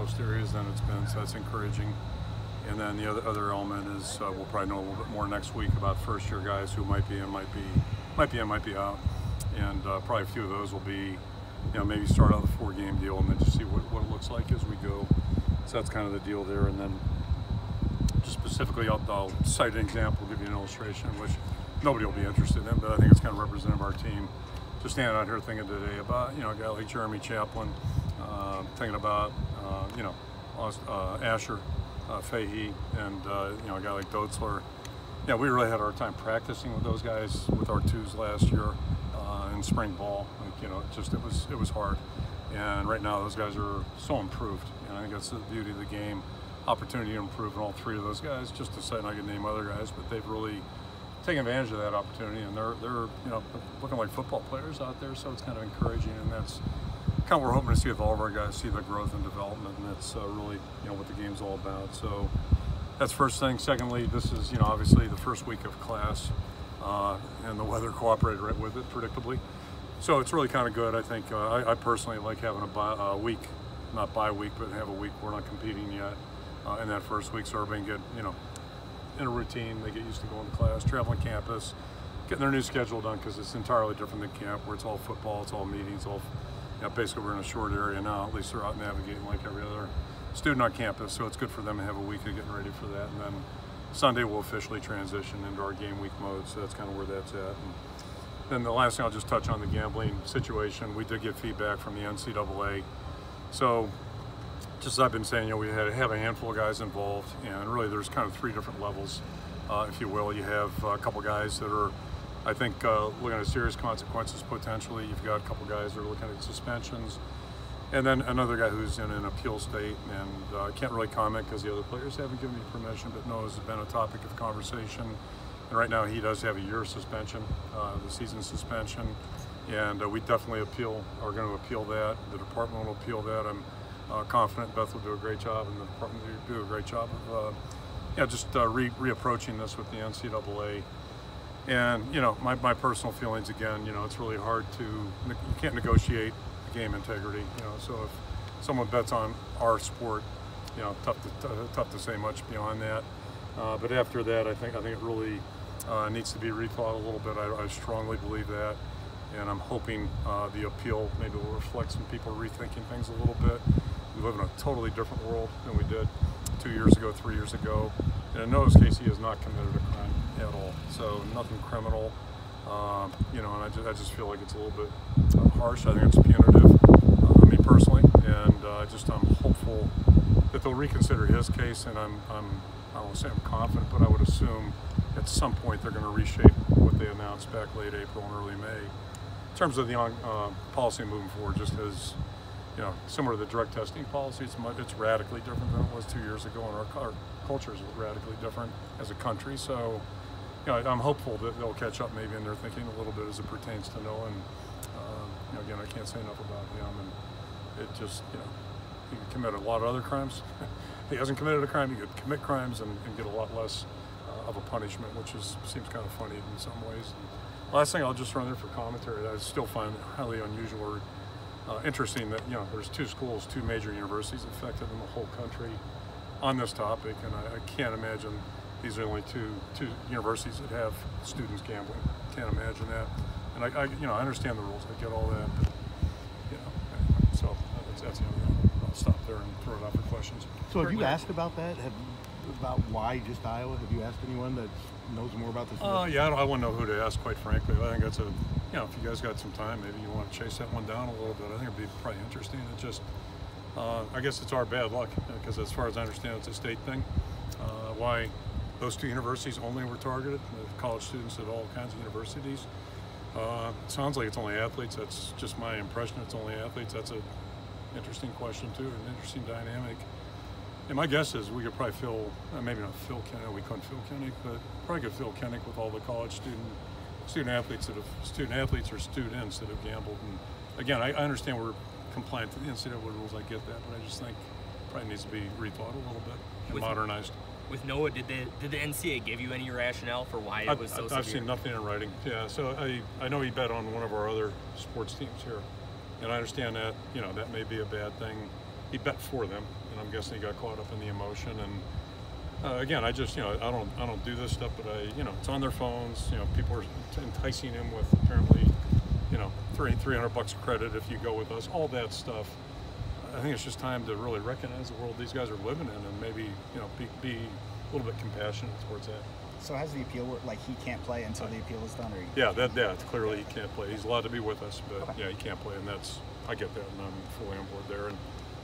most areas than it's been, so that's encouraging. And then the other element is we'll probably know a little bit more next week about first-year guys who might be in, might be out, and probably a few of those will be, maybe start out the 4-game deal and then just see what it looks like as we go. So that's kind of the deal there. And then just specifically, I'll cite an example, give you an illustration, which nobody will be interested in, but I think it's kind of representative of our team. Just standing out here thinking today about, a guy like Jeremy Chaplin, thinking about, Asher Fahey, and, a guy like Doetzler. Yeah, we really had our time practicing with those guys with our twos last year in spring ball. It was hard. And right now those guys are so improved. And I think that's the beauty of the game. Opportunity to improve in all 3 of those guys. Just to say, and I can name other guys, but they've really taken advantage of that opportunity, and they're looking like football players out there. So it's kind of encouraging, and that's kind of what we're hoping to see with all of our guys, see the growth and development, and that's really what the game's all about. So that's first thing. Secondly, this is obviously the first week of class, and the weather cooperated right with it, predictably. So it's really kind of good. I think I personally like having a week, not bye week, but have a week we're not competing yet in that first week, so everybody can get in a routine. They get used to going to class, traveling campus, getting their new schedule done, because it's entirely different than camp, where it's all football, it's all meetings, all basically we're in a short area now. At least they're out navigating like every other student on campus, so it's good for them to have a week of getting ready for that. And then Sunday we'll officially transition into our game week mode, so that's kind of where that's at. And then the last thing, I'll just touch on the gambling situation. We did get feedback from the NCAA. So just as I've been saying, we have a handful of guys involved, and really there's kind of 3 different levels, if you will. You have a couple guys that are, I think, looking at serious consequences potentially. You've got a couple guys that are looking at suspensions, and then another guy who's in an appeal state, and I can't really comment because the other players haven't given me permission, but Noah's been a topic of conversation. And right now he does have a year suspension, the season suspension, and we definitely are going to appeal that. The department will appeal that. I'm confident Beth will do a great job, and the department will do a great job of reapproaching this with the NCAA. And my personal feelings, again, it's really hard you can't negotiate game integrity. So if someone bets on our sport, tough to say much beyond that. But after that, I think it really needs to be rethought a little bit. I strongly believe that, and I'm hoping the appeal maybe will reflect some people rethinking things a little bit. We live in a totally different world than we did 2 years ago, 3 years ago. And in Noah's case, he has not committed a crime at all. So nothing criminal, and I just feel like it's a little bit harsh. I think it's punitive, me personally, and I'm hopeful that they'll reconsider his case. And I don't want to say I'm confident, but I would assume at some point they're going to reshape what they announced back late April and early May in terms of the policy moving forward. Just as similar to the drug testing policy, it's radically different than it was 2 years ago, and our culture is radically different as a country. So I'm hopeful that they'll catch up maybe in their thinking a little bit as it pertains to Noah. And again, I can't say enough about him, and it just he could commit a lot of other crimes. He hasn't committed a crime. He could commit crimes and get a lot less of a punishment, which seems kind of funny in some ways. And last thing, I'll just run there for commentary. I still find highly unusual or interesting that there's 2 schools, 2 major universities affected in the whole country on this topic, and I can't imagine these are only two universities that have students gambling. Can't imagine that. And I understand the rules. I get all that, but so that's the only thing. I'll stop there and throw it out for questions. So have you asked about that? About why just Iowa? Have you asked anyone that knows more about this? Yeah, I wouldn't know who to ask, quite frankly. I think that's if you guys got some time, maybe you want to chase that one down a little bit. I think it'd be probably interesting. It just, I guess it's our bad luck, because as far as I understand, it's a state thing. Why those 2 universities only were targeted, college students at all kinds of universities. It sounds like it's only athletes. That's just my impression. It's only athletes. That's an interesting question too, an interesting dynamic. And my guess is we could probably fill, maybe not Phil Kennick, we couldn't Phil Kennick, but probably could Phil Kennick with all the college student athletes or students that have gambled. And again, I understand we're compliant to the NCAA rules. I get that, but I just think it probably needs to be rethought a little bit and modernized. With Noah, did the NCAA give you any rationale for why it was so severe? I've seen nothing in writing. Yeah, so I know he bet on one of our other sports teams here, and I understand that that may be a bad thing he bet for them, and I'm guessing he got caught up in the emotion. And again, I just, I don't do this stuff, but it's on their phones. People are enticing him with apparently, $300 of credit if you go with us. All that stuff. I think it's just time to really recognize the world these guys are living in, and maybe be a little bit compassionate towards that. So has the appeal worked? Like he can't play until the appeal is done, or yeah, clearly he can't play. He's allowed to be with us, but okay. yeah, he can't play, and I get that, and I'm fully on board there. And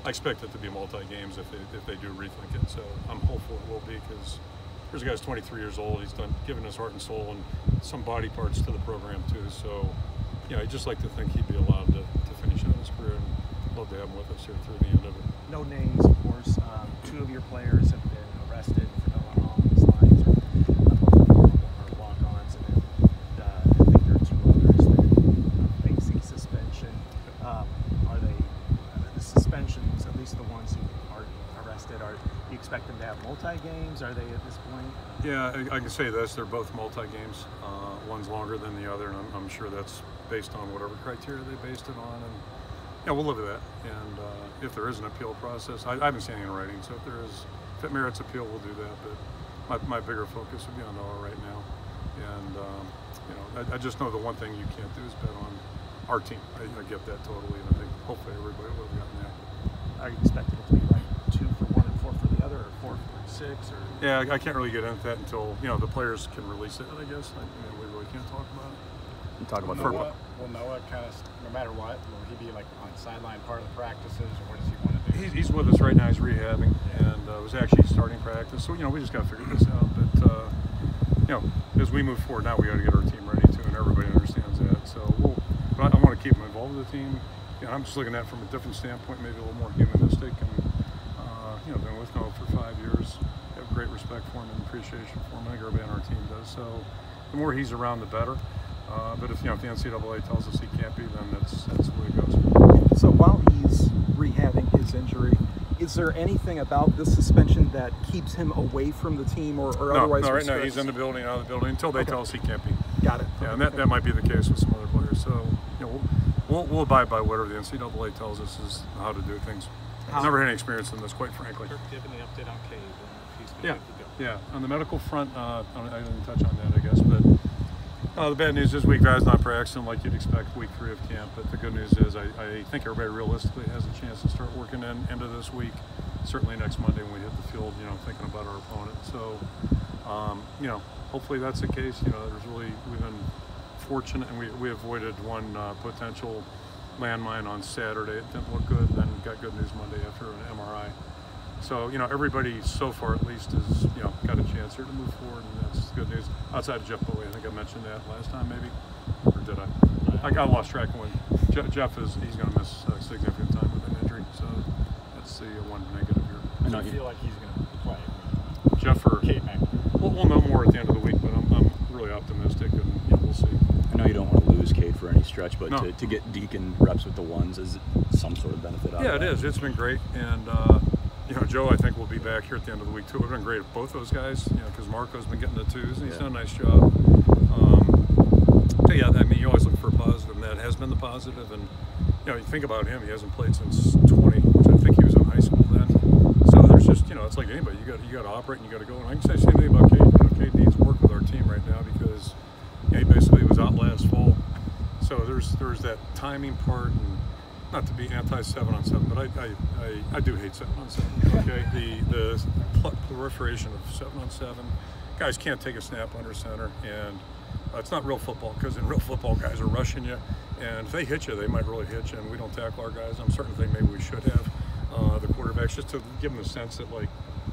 I expect it to be multi-games if they do rethink it. So I'm hopeful it will be, because here's a guy's 23 years old. He's given his heart and soul and some body parts to the program too. So I'd just like to think he'd be allowed to finish out his career, and love to have him with us here through the end of it. No names, of course. Two of your players have been arrested for going along these lines, or both of them are walk-ons, and then I think there are two others that are facing suspension. Are they the suspensions? At least the ones who are arrested, do you expect them to have multi-games? Are they at this point? Yeah, I can say this: they're both multi-games. One's longer than the other, and I'm sure that's based on whatever criteria they based it on. And yeah, we'll live with that. And if there is an appeal process, I haven't seen any in writing, so if it merits appeal, we'll do that. But my bigger focus would be on Noah right now. And I just know the one thing you can't do is bet on our team. I get that totally, and I think hopefully everybody will have gotten that. Are you expecting it to be like 2 for one and 4 for the other, or 4 for 6? Or yeah, I can't really get into that until the players can release it. I guess we really can't talk about it. You talk about will Noah kind of, no matter what, will he be like on sideline part of the practices, or what does he want to do? He's with us right now. He's rehabbing, and was actually starting practice. So we just got to figure this out. But as we move forward now, we got to get our team ready too, and everybody understands that. So but I want to keep him involved with the team. I'm just looking at it from a different standpoint, maybe a little more humanistic. And been with Noah for 5 years. Have great respect for him and appreciation for him. I think everybody on our team does. So the more he's around, the better. But if the NCAA tells us he can't be, then that's the way it goes. So while he's rehabbing his injury, is there anything about this suspension that keeps him away from the team, or otherwise? No, right now he's in the building, out of the building until they tell us he can't be. Got it. Yeah, and that might be the case with some other players. So we'll abide by whatever the NCAA tells us is how to do things. I've never had any experience in this, quite frankly. Kirk, give me an update on Cade. Yeah. On the medical front, I didn't touch on that, I guess, but. The bad news this week, guys not practicing like you'd expect week 3 of camp, but the good news is I think everybody realistically has a chance to start working into this week, certainly next Monday when we hit the field, thinking about our opponent. So, hopefully that's the case. We've been fortunate, and we avoided one potential landmine on Saturday. It didn't look good, then got good news Monday after an MRI. So, everybody so far at least has, got a chance here to move forward, and that's good news. Outside of Jeff Bowie, I think I mentioned that last time maybe, or did I? I got lost track of when. Jeff he's going to miss significant time with an injury, so that's the one negative here. I know you feel like he's going to play. Jeff or Cade McNamara. We'll know more at the end of the week, but I'm really optimistic, and we'll see. I know you don't want to lose Cade for any stretch, but no. to get Deacon reps with the ones is some sort of benefit out of that. Yeah, it is. It's been great, and Joe, I think, will be back here at the end of the week too. We've been great at both those guys, because Marco's been getting the 2s, and he's done a nice job. But yeah, you always look for a positive, and that has been the positive. And you think about him; he hasn't played since 20, which I think he was in high school then. So there's just, it's like anybody. You got to operate, and you got to go. And I can say the same thing about Cade. Cade needs work with our team right now because he basically was out last fall. So there's that timing part, and not to be anti 7-on-7, but I do hate 7-on-7. Okay, the proliferation of 7-on-7. Guys can't take a snap under center, and it's not real football, because in real football, guys are rushing you, and if they hit you, they might really hit you, and we don't tackle our guys. I'm certain maybe we should have the quarterbacks, just to give them the sense that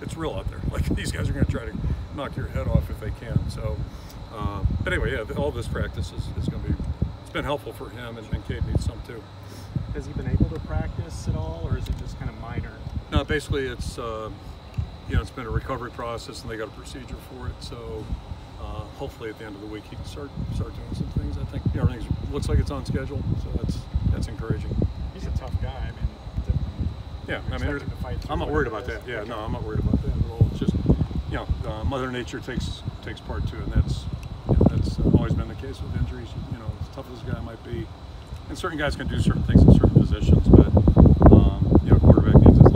it's real out there. These guys are going to try to knock your head off if they can. So, but anyway, yeah, all this practice is going to be. It's been helpful for him, and Cade needs some too. Has he been able to practice at all, or is it just kind of minor? No, basically it's it's been a recovery process, and they got a procedure for it. So hopefully at the end of the week he can start doing some things. I think everything looks like it's on schedule, so that's encouraging. He's a tough guy. I'm not worried about that. Yeah, no, I'm not worried about that at all. It's just Mother Nature takes part too, and that's always been the case with injuries. As tough as this guy might be, and certain guys can do certain things in certain positions, but quarterback needs his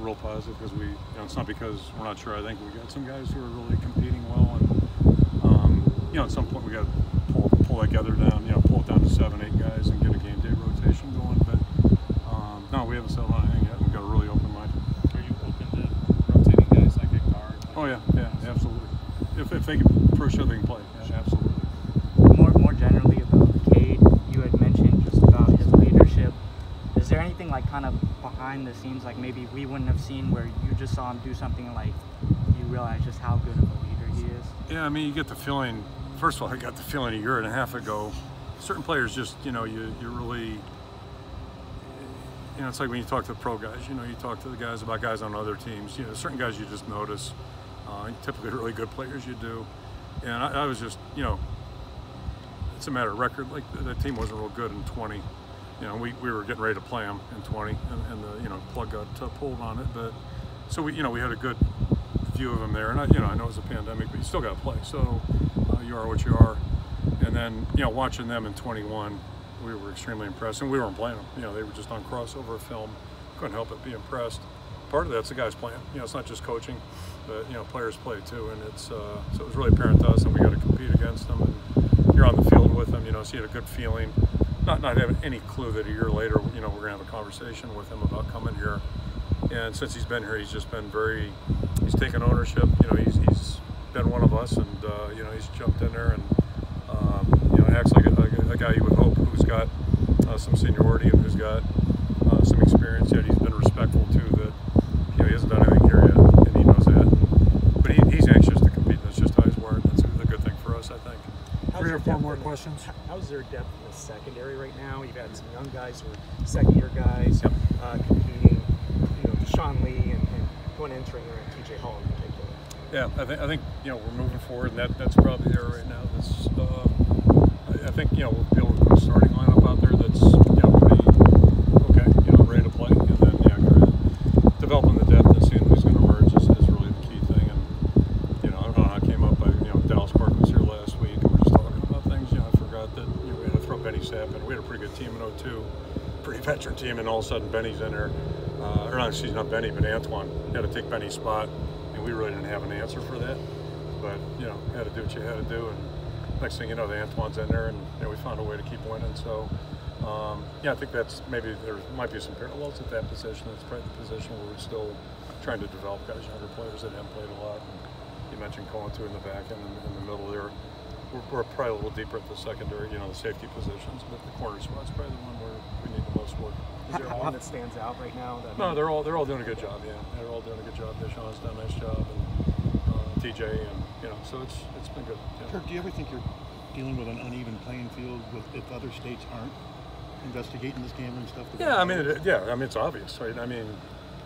real positive because it's not because we're not sure. I think we got some guys who are really competing well, and at some point we got to pull that together down, pull it down to 7, 8 guys and get a game day rotation going. But no, we haven't settled on anything yet. We've got a really open mind. Are you open to rotating guys like a guard? Oh yeah, absolutely. If they can prove sure they can play, yeah, absolutely. More generally about Cade, you had mentioned just about his leadership. Is there anything like kind of behind the scenes, like maybe we wouldn't have seen, where you just saw him do something like you realize just how good of a leader he is? Yeah, I mean, you get the feeling. First of all, I got the feeling a year and a half ago. Certain players just, you really, it's like when you talk to the pro guys. You talk to the guys about guys on other teams. Certain guys you just notice. Typically, really good players you do. And I was just, it's a matter of record. Like that team wasn't real good in 20. We were getting ready to play them in 20, and the plug got pulled on it. But so we had a good view of them there, and I know it was a pandemic, but you still got to play. So you are what you are. And then watching them in 21, we were extremely impressed, and we weren't playing them. They were just on crossover film. Couldn't help but be impressed. Part of that's the guys playing. It's not just coaching, but players play too, and it's so it was really apparent to us, and we got to compete against them. And you're on the field with them, so you had a good feeling. Not having any clue that a year later, we're going to have a conversation with him about coming here. And since he's been here, he's just been he's taken ownership. He's been one of us, and he's jumped in there and acts like a guy you would hope, who's got some seniority and who's got some experience. Yet he's been respectful too. That he hasn't done anything here yet, and he knows that. But he's anxious to compete. That's just how he's wired. That's a good thing for us, I think. 3 or 4 more questions. How's their depth in the secondary right now? You've had some young guys who are second-year guys competing. Deshaun Lee and going entering there, and T.J. Hall in particular. Yeah, I think we're moving forward, and that's probably there right now. That's I think we'll be able to put a starting lineup out there that's pretty okay, ready to play, and then developing the depth and seeing who's going to emerge is really the key thing. And I don't know how it came up. Dallas Park was here last week, and we're just talking about things. I forgot that we had to throw Benny Sapp in. We had a pretty good team in 02, pretty veteran team, and all of a sudden Benny's in there. Not Benny, but Antoine had to take Benny's spot, and we really didn't have an answer for that. But had to do what you had to do, and next thing you know, the Antoine's in there, and we found a way to keep winning. So I think that's maybe there might be some parallels at that position. It's probably the position where we're still trying to develop guys, younger players that haven't played a lot. And you mentioned Cohen too in the back end and in the middle there. We're probably a little deeper at the secondary, the safety positions, but the corner spot's probably the one where we need the most work. Is there one that stands out right now? No, they're all doing a good job. Yeah, they're all doing a good job. Deshaun's done a nice job, and TJ, and so it's been good. Yeah. Kirk, do you ever think you're dealing with an uneven playing field if other states aren't investigating this gambling stuff? Yeah, I mean, it's obvious, right? I mean,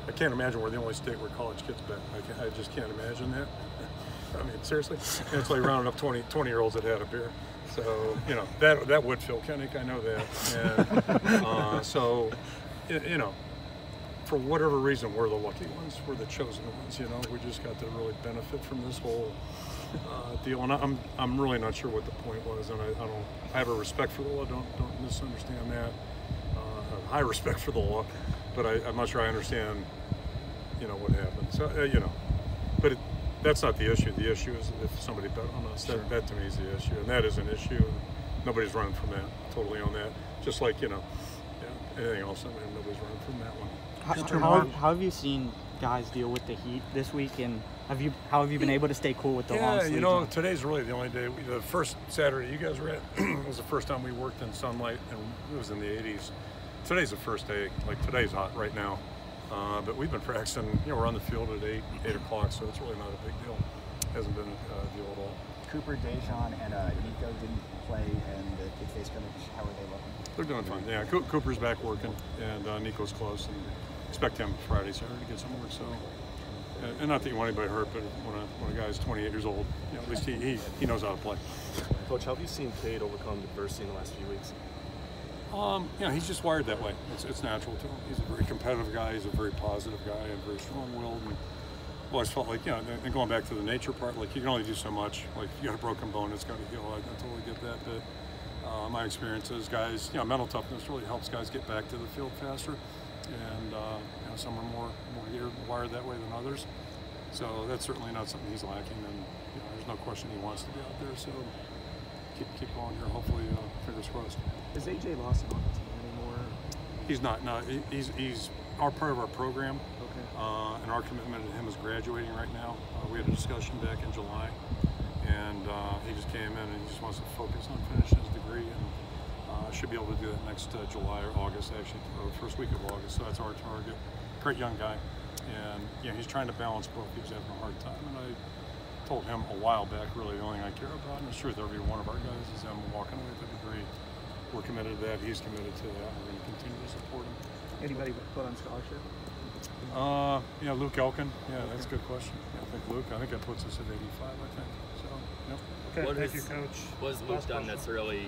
I can't imagine we're the only state where college kids bet. I just can't imagine that. I mean, seriously, it's like rounding up 20-year-olds that had a beer. So, that would Phil Kennick, I know that. And so, for whatever reason, we're the lucky ones. We're the chosen ones, We just got to really benefit from this whole deal. And I'm really not sure what the point was. And I have a respect for the law. Don't misunderstand that. High respect for the law, but I'm not sure I understand, what happened. So, but that's not the issue. The issue is if somebody bet on us. Sure. That to me is the issue, and that is an issue. And nobody's running from that. Totally on that. Just like anything else. I mean, nobody's running from that one. How have you seen guys deal with the heat this week, and how have you been able to stay cool with the long sleeves on? Today's really the only day. The first Saturday you guys were at was the first time we worked in sunlight, and it was in the 80s. Today's the first day. Like today's hot right now. But we've been practicing, we're on the field at 8 o'clock, so it's really not a big deal. Hasn't been a deal at all. Cooper, Dejan, and Nico didn't play in the kid-face scrimmage. How are they looking? They're doing fine. Yeah, Cooper's back working, and Nico's close, and expect him Friday, Saturday to get some work. So, and not that you want anybody hurt, but when a guy's 28 years old, at least he knows how to play. Coach, how have you seen Cade overcome adversity in the last few weeks? He's just wired that way. It's natural to him. He's a very competitive guy. He's a very positive guy and very strong-willed. And I've always felt like, and going back to the nature part, like you can only do so much. Like if you got a broken bone, it's got to heal. I totally get that. But my experience is guys, mental toughness really helps guys get back to the field faster. and you know, some are more wired that way than others. So that's certainly not something he's lacking, and you know, there's no question he wants to be out there. So keep going here. Hopefully, fingers crossed. Is AJ Lawson on the team anymore? He's not. No, he's part of our program. Okay. And our commitment to him is graduating right now. We had a discussion back in July, and he just came in and he just wants to focus on finishing his degree, and should be able to do that next July or August, actually, or first week of August. So that's our target. Great young guy, and you know, he's trying to balance both. He was having a hard time, and I told him a while back, really the only thing I care about, and it's true, every one of our guys is them walking away with a degree. We're committed to that. He's committed to that. We're going to continue to support him. Anybody put on scholarship? You know, Luke Elkin. Yeah, that's a good question. Yeah, I think Luke. I think that puts us at 85. I think. So, yep. Okay. What Thank you, Coach. Was Luke done that's really